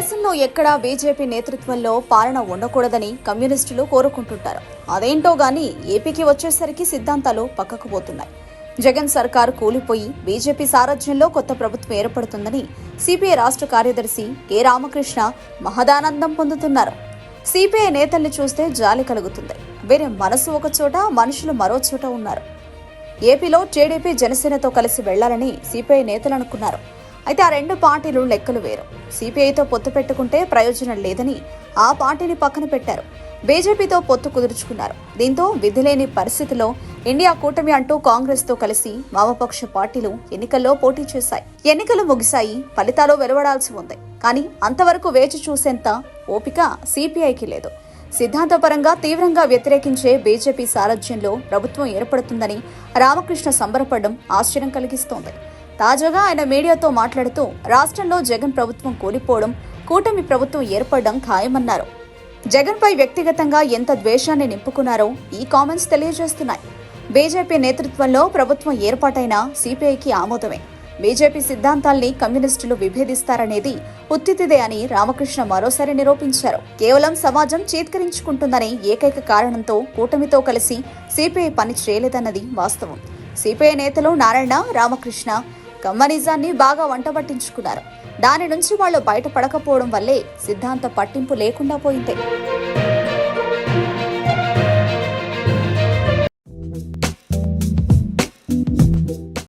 దేశంలో ఎక్కడా బీజేపీ నేతృత్వంలో పాలన ఉండకూడదని కమ్యూనిస్టులు కోరుకుంటుంటారు. అదేంటో గాని ఏపీకి వచ్చేసరికి సిద్ధాంతాలు పక్కకు పోతున్నాయి. జగన్ సర్కారు కూలిపోయి బీజేపీ సారథ్యంలో కొత్త ప్రభుత్వం ఏర్పడుతుందని సిపిఐ రాష్ట్ర కార్యదర్శి కె రామకృష్ణ మహదానందం పొందుతున్నారు. సిపిఐ నేతల్ని చూస్తే జాలి కలుగుతుంది. వీరి మనసు ఒక చోట, మనుషులు మరో చోట ఉన్నారు. ఏపీలో టీడీపీ జనసేనతో కలిసి వెళ్లాలని సిపిఐ నేతలు అనుకున్నారు. అయితే ఆ రెండు పార్టీలు లెక్కలు వేరు. సిపిఐతో పొత్తు పెట్టుకుంటే ప్రయోజనం లేదని ఆ పార్టీని పక్కన పెట్టారు. బీజేపీతో పొత్తు కుదుర్చుకున్నారు. దీంతో విధిలేని పరిస్థితిలో ఇండియా కూటమి అంటూ కాంగ్రెస్ తో కలిసి వామపక్ష పార్టీలు ఎన్నికల్లో పోటీ చేశాయి. ఎన్నికలు ముగిశాయి, ఫలితాలు వెలువడాల్సి ఉంది. కానీ అంతవరకు వేచి చూసేంత ఓపిక సిపిఐకి లేదు. సిద్ధాంతపరంగా తీవ్రంగా వ్యతిరేకించే బీజేపీ సారథ్యంలో ప్రభుత్వం ఏర్పడుతుందని రామకృష్ణ సంబరపడడం ఆశ్చర్యం కలిగిస్తోంది. తాజాగా ఆయన మీడియాతో మాట్లాడుతూ రాష్ట్రంలో జగన్ ప్రభుత్వం కూలిపోవడం, కూటమి ప్రభుత్వం ఏర్పడడం ఖాయమన్నారు. జగన్ పై వ్యక్తిగతంగా ఎంత ద్వేషాన్ని నింపుకున్నారో ఈ కామెంట్స్ తెలియజేస్తున్నాయి. బీజేపీ నేతృత్వంలో ప్రభుత్వం ఏర్పాటైన సిపిఐకి ఆమోదమే. బీజేపీ సిద్ధాంతాల్ని కమ్యూనిస్టులు విభేదిస్తారనేది ఉత్తిదే అని రామకృష్ణ మరోసారి నిరూపించారు. కేవలం సమాజం చీత్కరించుకుంటుందనే ఏకైక కారణంతో కూటమితో కలిసి సిపిఐ పని చేయలేదన్నది వాస్తవం. సిపిఐ నేతలు నారాయణ, రామకృష్ణ కమ్యూనిజాన్ని బాగా వంటబట్టించుకున్నారు. దాని నుంచి వాళ్ళు బయటపడకపోవడం వల్లే సిద్ధాంత పట్టింపు లేకుండా పోయింది.